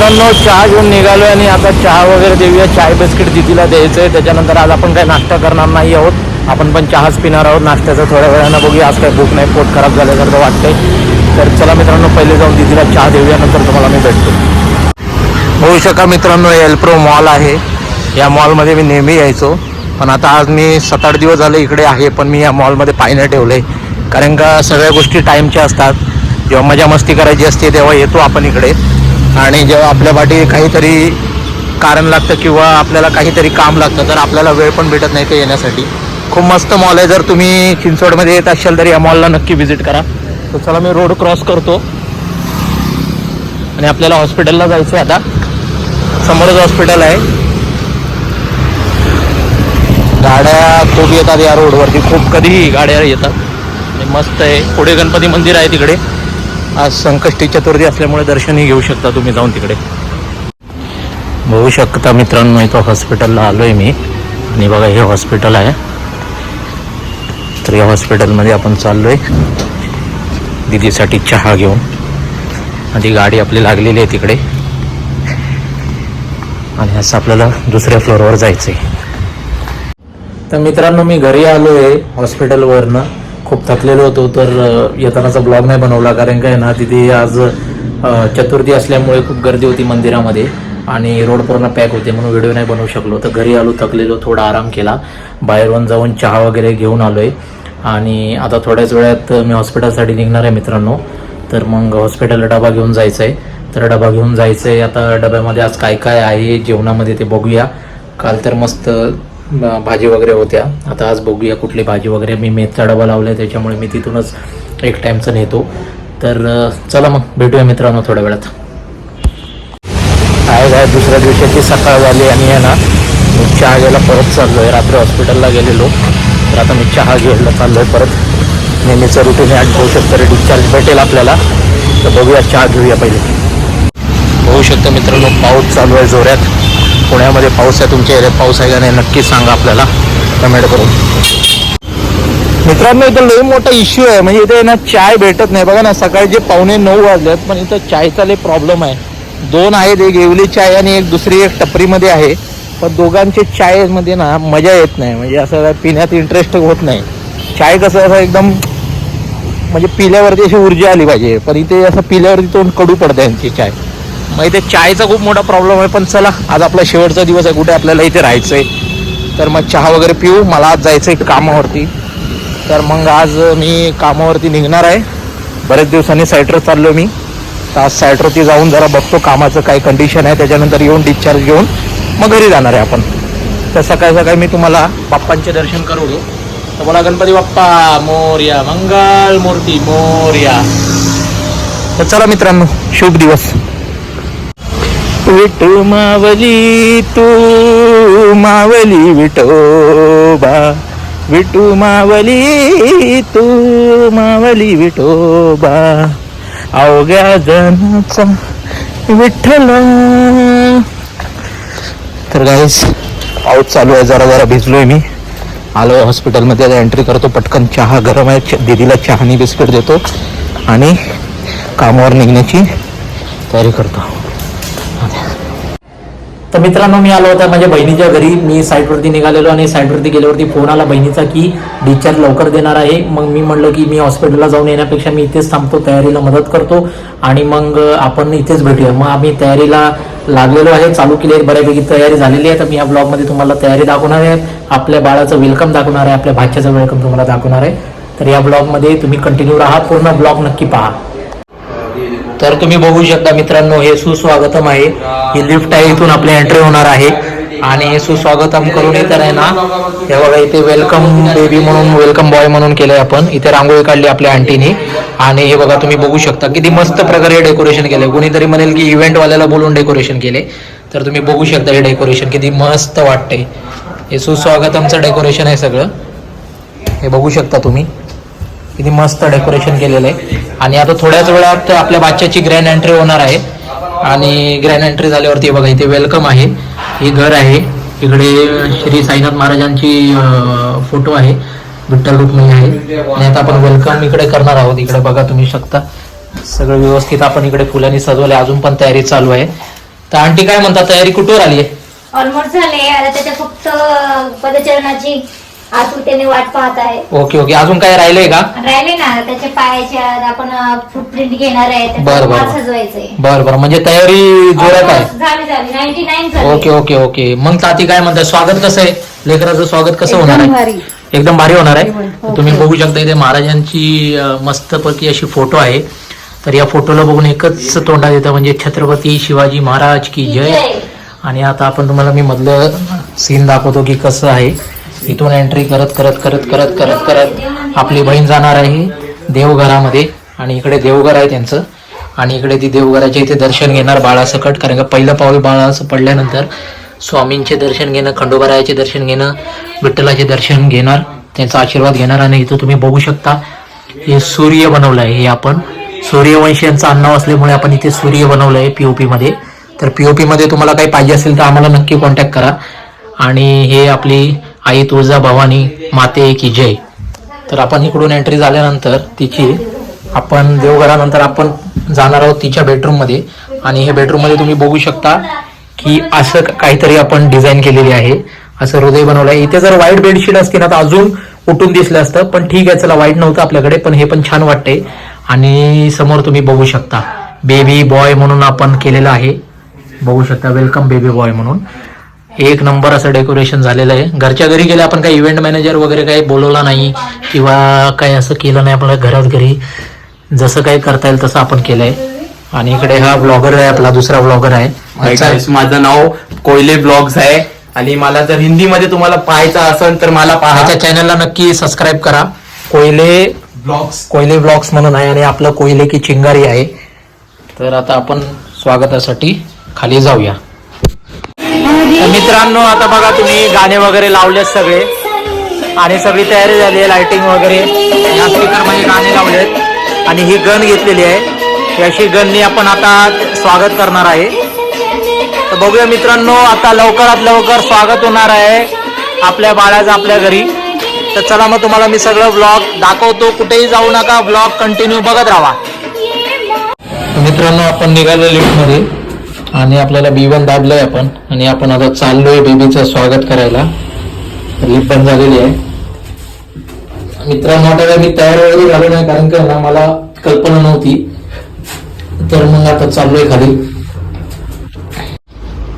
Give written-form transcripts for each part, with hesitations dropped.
मित्रांनो चहा घेऊन निघालो आणि आता चहा वगैरे देऊया. चाय बिस्किट दिदीला द्यायचं आहे. त्याच्यानंतर आज आपण काही नाश्ता करणार नाही आहोत, आपण पण चहाच पिणार आहोत. नाश्त्याचं थोड्या वेळानं बघूया. आज काही भूक नाही, पोट खराब झाल्यासारखं वाटतंय. तर चला मित्रांनो पहिले जाऊन दिदीला चहा देऊया, नंतर तुम्हाला मी भेटतो. होऊ शका मित्रांनो, एल्प्रो मॉल आहे. या मॉलमध्ये मी नेहमी यायचो, पण आता आज मी 7-8 दिवस झाले इकडे आहे, पण मी या मॉलमध्ये पाय नाही ठेवले. कारण का सगळ्या गोष्टी टाईमच्या असतात. जेव्हा मजा मस्ती करायची असते तेव्हा येतो आपण इकडे, आणि जेव्हा आपल्या पाठी काहीतरी कारण लागतं किंवा आपल्याला काहीतरी काम लागतं तर आपल्याला वेळ पण भेटत नाही ते येण्यासाठी. खूप मस्त मॉल आहे. जर तुम्ही चिंचवडमध्ये येत असाल तर या मॉलला नक्की व्हिजिट करा. तर चला मी रोड क्रॉस करतो आणि आपल्याला हॉस्पिटलला जायचं आहे. आता समोरच हॉस्पिटल आहे. गाड्या खूप येतात या रोडवरती, खूप कधीही गाड्या येतात. आणि मस्त आहे. पुढे गणपती मंदिर आहे तिकडे. आज संकष्टी चतुर्थी असल्यामुळे दर्शनही घेऊ शकता तुम्ही जाऊन तिकडे. बघू शकता मित्रांनो, इथं हॉस्पिटलला आलो आहे मी. आणि बघा हे हॉस्पिटल आहे. तर या हॉस्पिटलमध्ये आपण चाललो आहे दिदीसाठी चहा घेऊन. आधी गाडी आपली लागलेली आहे तिकडे, आणि असं आपल्याला दुसऱ्या फ्लोअरवर जायचं आहे. तर मित्रांनो मी घरी आलो आहे हॉस्पिटलवरनं. खूप थकलेलो होतो, तर येतानाचा ब्लॉग नाही बनवला. कारण काय ना, तिथे आज चतुर्थी असल्यामुळे खूप गर्दी होती मंदिरामध्ये आणि रोड पूर्ण पॅक होते, म्हणून व्हिडिओ नाही बनवू शकलो. तर घरी आलो, थकलेलो, थोडा आराम केला. बाहेरून जाऊन चहा वगैरे घेऊन आलो आहे. आणि आता थोड्याच वेळात मी हॉस्पिटलसाठी निघणार आहे मित्रांनो. तर मग हॉस्पिटलला डबा घेऊन जायचं आहे. तर डबा घेऊन जायचं आहे. आता डब्यामध्ये आज काय काय आहे जेवणामध्ये ते बघूया. काल तर मस्त भाजी वगैरे होत्या, आता आज बघूया कुठली भाजी वगैरे. मी मेथचा डबा लावला आहे, त्याच्यामुळे मी तिथूनच एक टाईमचं नेतो. तर चला मग भेटूया मित्रांनो थोड्या वेळात. काय दुसऱ्या दिवसाची सकाळ झाली आणि आहे ना, मी चहा घ्यायला परत चाललो आहे. रात्री हॉस्पिटलला गेलेलो, तर आता मी चहा घ्यायला चाललो आहे परत. नेहमीचं रुटीन आज होऊ शकतं, तरी डिस्चार्ज भेटेल आपल्याला. तर बघूया, चहा घेऊया पहिले. होऊ शकतं मित्रांनो, पाऊस चालू आहे जोरात. पुण्यामध्ये पाऊस आहे. तुमच्या एरियात पाऊस आहे का नाही नक्की सांगा आपल्याला कमेंट करून. मित्रांनो इथं लई मोठा इश्यू आहे. म्हणजे इथे ना चाय भेटत नाही. बघा ना, सकाळचे 8:45 वाजलेत, पण इथं चायचा लई प्रॉब्लेम आहे. 2 आहेत, एक येवली चाय आणि एक दुसरी एक टपरीमध्ये आहे. पण दोघांचे चायमध्ये ना मजा येत नाही. म्हणजे असं पिण्यात इंटरेस्ट होत नाही. चाय कसं असं एकदम म्हणजे पिल्यावरती अशी ऊर्जा आली पाहिजे, पण इथे असं पिल्यावरती तोंड कडू पडतं यांची चाय. मग इथे चायचा खूप मोठा प्रॉब्लेम आहे. पण चला, आज आपला शेवटचा दिवस आहे, कुठे आपल्याला इथे राहायचं आहे. तर मग चहा वगैरे पिऊ. मला आज जायचं आहे कामावरती. तर मग आज मी कामावरती निघणार आहे. बरेच दिवसांनी साईटवर चाललो मी. तर आज साईटवरती जाऊन जरा बघतो कामाचं काय कंडिशन आहे, त्याच्यानंतर येऊन डिस्चार्ज घेऊन मग घरी जाणार आहे आपण. तर सकाळी सकाळी मी तुम्हाला बाप्पांचे दर्शन करू दे. तर बोला गणपती बाप्पा मोरया, मंगल मूर्ती मोरया. तर चला मित्रांनो, शुभ दिवस. विठू मावली तू मावली विठोबा, विठू मावली तू मावली विठोबा, अवघ्या जनाचा विठ्ठल. तर गाईस पाऊस चालू आहे, जरा जरा भिजलोय मी. आलो आहे हॉस्पिटलमध्ये. आता एंट्री करतो, पटकन चहा गरम आहे, दीदीला चहानी बिस्किट देतो आणि कामावर निघण्याची तयारी करतो. तर मित्रांनो मी आलो होता माझ्या बहिणीच्या घरी. मी साईटवरती निघालेलो आणि साईटवरती गेल्यावरती फोन आला बहिणीचा की डिस्चार्ज लवकर देणार आहे. मग मी म्हणलं की मी हॉस्पिटलला जाऊन येण्यापेक्षा मी इथेच थांबतो, तयारीला मदत करतो आणि मग आपण इथेच भेटूया. मग आम्ही तयारीला लागलेलो आहे, चालू केली आहे, बऱ्यापैकी तयारी झालेली आहे. तर मी या ब्लॉगमध्ये तुम्हाला तयारी दाखवणार आहे, आपल्या बाळाचं वेलकम दाखवणार आहे, आपल्या भाच्याचं वेलकम तुम्हाला दाखवणार आहे. तर या ब्लॉगमध्ये तुम्ही कंटिन्यू राहा, पूर्ण ब्लॉग नक्की पहा. तर तुम्ही बघू शकता मित्रांनो, हे सुस्वागतम आहे. ही लिफ्ट आहे, इथून आपली एंट्री होणार आहे. आणि हे सुस्वागतम करून तर आहे ना, हे बघा इथे वेलकम बेबी म्हणून, वेलकम बॉय म्हणून केलंय आपण. इथे रांगोळी काढली आपल्या आंटीने. आणि हे बघा तुम्ही बघू शकता किती मस्त प्रकारे डेकोरेशन केलंय. कोणीतरी म्हणेल की इव्हेंटवाल्याला बोलून डेकोरेशन केले, तर तुम्ही बघू शकता हे डेकोरेशन किती मस्त वाटते. हे सुस्वागतमचं डेकोरेशन आहे सगळं, हे बघू शकता तुम्ही किती मस्त डेकोरेशन केलेलं आहे. आणि आता थोड्याच वेळात आपल्या बाच्याची ग्रँड एंट्री होणार आहे. आणि ग्रँड एंट्री झाल्यावरती बघा इथे वेलकम आहे. हे घर आहे, इकडे श्री साईनाथ महाराजांची फोटो आहे, विठ्ठल रुक्मिणी आहे. आणि आता आपण वेलकम इकडे करणार आहोत. इकडे बघा तुम्ही शकता सगळं व्यवस्थित आपण इकडे फुलांनी सजवले. अजून पण तयारी चालू आहे. तर आंटी काय म्हणतात, तयारी कुठवर आली आहे? ऑलमोस्ट झाले. आता त्याच्या फक्त पदचरणाची आतुरतेने वाट पाहत आहे. ओके ओके, अजून काय राहिलंय का? राहिले ना त्याच्या पायाच्या आपण फुटप्रिंट घेणार आहे, बरं, त्याचा बरं. माल सजवायचंय. बरं म्हणजे तयारी जोरात आहे. झाली 99 झाली. Okay okay okay. मग ताती काय म्हणतात, स्वागत कसं आहे? लेकराचं स्वागत कसं होणार आहे? एकदम भारी होणार आहे. तुम्ही बघू शकता इथे महाराजांची मस्तपैकी अशी फोटो आहे. तर या फोटोला बघून एकच तोंडात येतं, म्हणजे छत्रपती शिवाजी महाराज की जय. आणि आता आपण तुम्हाला मी मधलं सीन दाखवतो की कसं आहे. इथून एंट्री करत करत करत करत करत करत आपली बहीण जाणार आहे देवघरामध्ये. आणि इकडे देवघर आहे त्यांचं, आणि इकडे ती देवघराच्या इथे दर्शन घेणार बाळासकट. कारण का पहिलं पाऊल बाळाचं पडल्यानंतर स्वामींचे दर्शन घेणं, खंडोबारायाचे दर्शन घेणं, विठ्ठलाचे दर्शन घेणार, त्यांचा आशीर्वाद घेणार. आणि इथं तुम्ही बघू शकता हे सूर्य बनवलं आहे. हे आपण सूर्यवंशी यांचं आडनाव असल्यामुळे आपण इथे सूर्य बनवलं आहे पीओपी मध्ये. तर पीओपी मध्ये तुम्हाला काही पाहिजे असेल तर आम्हाला नक्की कॉन्टॅक्ट करा. आणि हे आपली आई तुळजा भवानी माते की जय. तर आपण इकडून एंट्री झाल्यानंतर तिची आपण देवघरानंतर आपण जाणार आहोत तिच्या बेडरूम मध्ये. आणि हे बेडरूम मध्ये तुम्ही बघू शकता की असं काहीतरी आपण डिझाईन केलेली आहे. असं हृदय बनवलं आहे. इथे जर व्हाईट बेडशीट असते ना तर अजून उठून दिसलं असतं, पण ठीक आहे चला, व्हाईट नव्हतं आपल्याकडे, पण हे पण छान वाटते. आणि समोर तुम्ही बघू शकता बेबी बॉय म्हणून आपण केलेलं आहे. बघू शकता वेलकम बेबी बॉय म्हणून. एक नंबर असं डेकोरेशन झालेलं आहे. घरच्या घरी गेले आपण काही इव्हेंट मॅनेजर वगैरे काही बोलवला नाही किंवा काही असं केलं नाही. आपल्या घरात घरी जसं काही करता येईल तसं आपण केलंय. आणि इकडे हा ब्लॉगर आहे, आपला दुसरा ब्लॉगर आहे. माझं नाव कोयले ब्लॉग्स आहे. आणि मला जर हिंदीमध्ये तुम्हाला पाहायचं असेल तर मला माझ्या चॅनलला नक्की सबस्क्राईब करा. कोयले ब्लॉग्स म्हणून आहे. आणि आपलं कोयले की चिंगारी आहे. तर आता आपण स्वागतासाठी खाली जाऊया. मित्रांनो आता बघा तुम्ही गाणे वगैरे लावलेत सगळे, आणि सगळी तयारी झाली आहे. लाइटिंग वगैरे या स्पीकर मध्ये गाणे लावलेत. आणि ही गन घेतलेली आहे. अशी गननी आपण आता स्वागत करणार आहे. तर बघूया मित्रांनो, आता लवकरात लवकर स्वागत होणार आहे आपल्या बाळाचं आपल्या घरी. तर चला मग तुम्हाला मी सगळं ब्लॉग दाखवतो. कुठेही जाऊ नका, ब्लॉग कंटिन्यू बघत राहा. मित्रांनो आपण निघालो लिफ्ट मध्ये, आणि आपल्याला B1 दाबलंय आपण, आणि आपण आता चाललोय बेबीचं स्वागत करायला. लिफ्ट बंद झालेली आहे. मित्रांनो आता मी तयार वगैरे झालो नाही, कारण का ना मला कल्पना नव्हती. तर मग आता चाललोय खाली.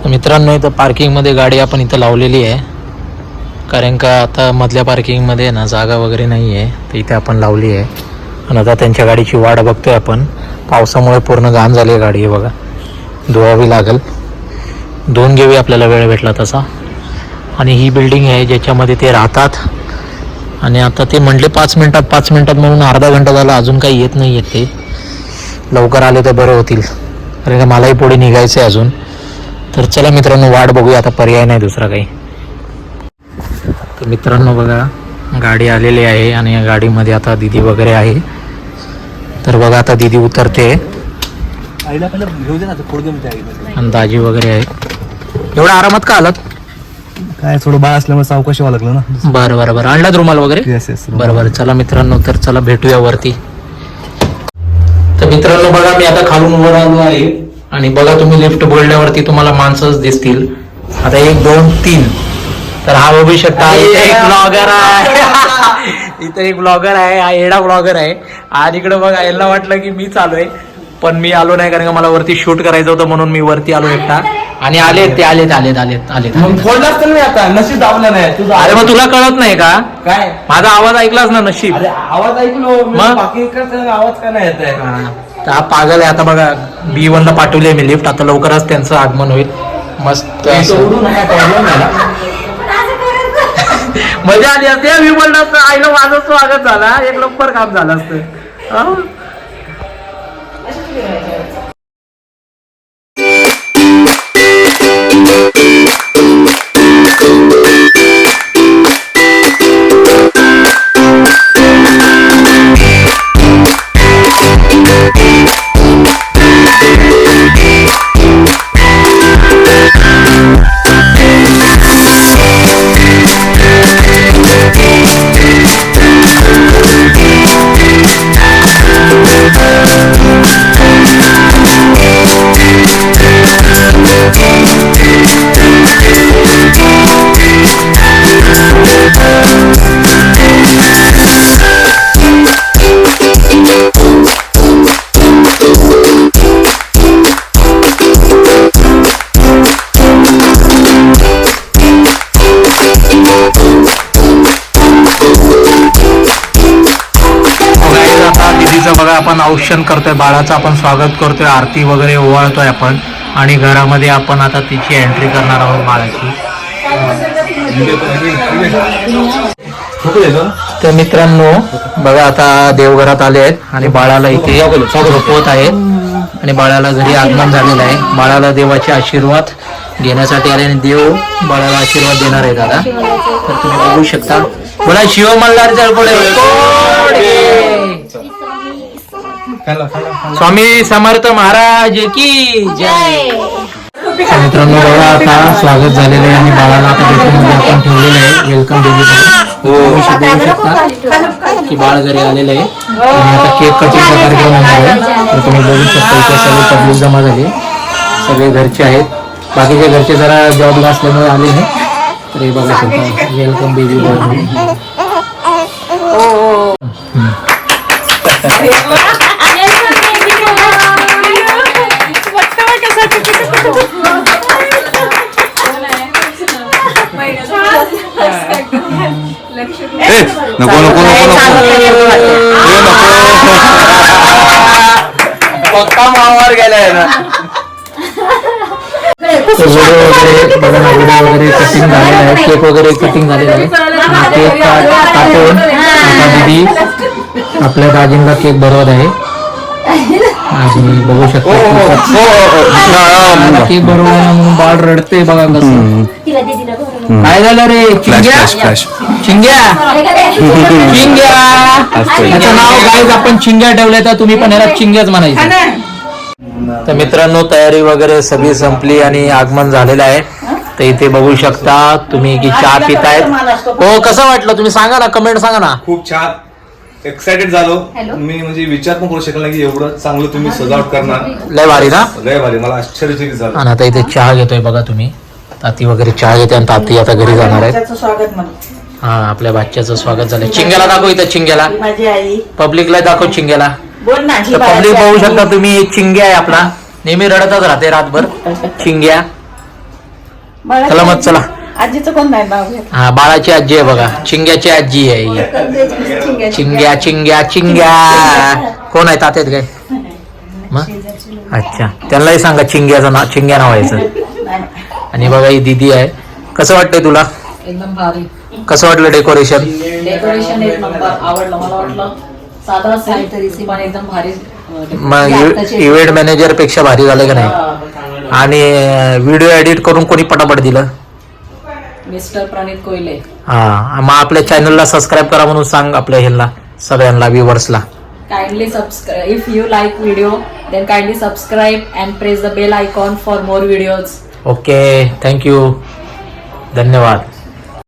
मित्रांनो इथं पार्किंग मध्ये गाडी आपण इथं लावलेली आहे, कारण का आता मधल्या पार्किंग मध्ये ना जागा वगैरे नाही आहे. तर इथे आपण लावली आहे. आणि आता त्यांच्या गाडीची वाट बघतोय आपण. पावसामुळे पूर्ण घाण झाली आहे गाडी. हे बघा, धुवावी लागेल. धुवून घेऊया आपल्याला वेळ भेटला तसा. आणि ही बिल्डिंग आहे ज्याच्यामध्ये ते राहतात. आणि आता ते म्हटले 5 मिनिटात म्हणून अर्धा घंटा झाला, अजून काही येत नाही आहेत. ते लवकर आले तर बरं होतील, कारण का मलाही पुढे निघायचं आहे अजून. तर चला मित्रांनो वाट बघूया, आता पर्याय नाही दुसरा काही. तर मित्रांनो बघा गाडी आलेली आहे, आणि या गाडीमध्ये आता दीदी वगैरे आहे. तर बघा आता दीदी उतरते, आणि दाजी वगैरे आहे. एवढा आरामात का आलात? काय थोडं बाळ असल्यामुळे सावकाशी व्हावं लागलं ना. बरं आणलात रुमाल वगैरे? बरं चला मित्रांनो, तर चला भेटूया वरती. तर मित्रांनो बघा मी आता खालून वर आलो आहे, आणि बघा तुम्ही लिफ्ट बोलल्यावरती तुम्हाला माणसंच दिसतील. आता 1 2 3. तर हा बघू शकता इथे एक ब्लॉगर आहे. इथे एक ब्लॉगर आहे, हा एडा ब्लॉगर आहे. आणि इकडे बघा यांना वाटलं की मी चालू आहे, पण मी आलो नाही, कारण का मला वरती शूट करायचं होतं म्हणून मी वरती आलो एकटा. आणि आलेत फोन असतं मी आता नशीब दाबलं नाही तुझा. अरे मग तुला कळत नाही का काय? माझा आवाज ऐकलाच ना नशीब. आवाज ऐकलो मग? बाकी आवाज का नाही येत आहे? तर हा पागल आहे. आता बघा B1 ला पाठवले मी लिफ्ट, आता लवकरच त्यांचं आगमन होईल. मस्त मजा आली असते. मी बोललो असतं आईला माझं स्वागत झाला, एक नंबर काम झालं असतं. आपण औक्षण करतोय, बाळाचं आपण स्वागत करतोय, आरती वगैरे ओवाळतोय आपण आणि घरामध्ये आपण आता तिची एंट्री करणार आहोत बाळाची. तर मित्रांनो बघा आता देवघरात आले आहेत आणि बाळाला इथे झोपवत आहेत आणि बाळाला घरी आगमन झालेलं आहे. बाळाला देवाचे आशीर्वाद घेण्यासाठी आले आणि देव बाळाला आशीर्वाद देणार आहे दादा. तर तुम्ही बघू शकता. बोला शिव मल्हार स्वामी समर्थ महाराज की जय. मित्रांनो बघा आता स्वागत झालेलं आहे आणि बाळाला आता बेडरूममध्ये आपण ठेवलेलं आहे. वेलकम बेबी बघू शकता की बाळ घरी आलेलं आहे आणि आता केक कटिंगचा कार्यक्रम होणार आहे. तर तुम्ही बघू शकता इथे सगळे पब्लिक जमा झाले, सगळे घरचे आहेत. बाकीचे घरचे जरा जॉबला असल्यामुळे आले नाही. तर हे बघू शकता वेलकम बेबी बॉय. नको नको पक्का मावावर गेलाय ना. व्हिडिओ वगैरे बघा ना, व्हिडिओ वगैरे कटिंग झालेला आहे, केक वगैरे कटिंग झालेला आहे. केक कापून आता दीदी आपल्या दाजींना केक बनवत आहे आणि बघू शकता केक बनवला म्हणून बाळ रडते बघा कसं. काय झालं रे चिंग्या चिंग्या चिंग्या. याचं नाव गाईज आपण चिंग्या ठेवलंय, तर तुम्ही पण याला चिंग्याच म्हणायचं. तर मित्रांनो तयारी वगैरे सगळी संपली आणि आगमन झालेलं आहे. तर इथे बघू शकता तुम्ही की चहा पितायत. हो कसं वाटलं तुम्ही सांगा ना, कमेंट सांगा ना. खूप छान एक्साइटेड झालो मी, म्हणजे विचार पण करू शकला की एवढं चांगलं तुम्ही सजावट करणार. लय भारी ना, लय भारी. मला आश्चर्यचकित झालं. आणि आता इथे चहा घेतोय बघा तुम्ही. ताती वगैरे चहा घेते आणि ताती आता घरी जाणार आहेत. हा आपल्या बाच्च्याचं स्वागत झालंय. चिंग्याला दाखव इथं, चिंग्याला माझी आई पब्लिकला दाखव चिंग्याला. बोल ना. ही पब्लिक बाळाची बघू आई. शकता तुम्ही. चिंग्या आहे आपला, नेहमी रडतच राहते रातभर चिंग्या. बाळाची चला मग आई. चला. आजीचं कोण नाही नाव घेत. हा बाळाची आजी आहे बघा, चिंग्याची आजी आहे ही. चिंग्या चिंग्या चिंग्या. कोण आहे तात्यात काय मग? अच्छा त्यांनाही सांगा चिंग्याचं नाव, चिंग्या नावायचं. आणि बघा ही दीदी आहे. कसं वाटतंय तुला? एकदम भारी कसं वाटलं डेकोरेशन? डेकोरेशन एक नंबर आवडलं. मला वाटलं साधा असेल पण एकदम भारी. मग इव्हेंट मॅनेजर पेक्षा भारी झालं का नाही? आणि व्हिडिओ एडिट करून कोणी पटापट दिलं? मिस्टर प्रणित कोयले. हा मग आपल्या चॅनलला सबस्क्राईब करा म्हणून सांग आपल्या ह्याला सगळ्यांना व्ह्युअर्सला. Kindly subscribe if you like video, then kindly subscribe and press the bell icon for more videos. Okay thank you धन्यवाद.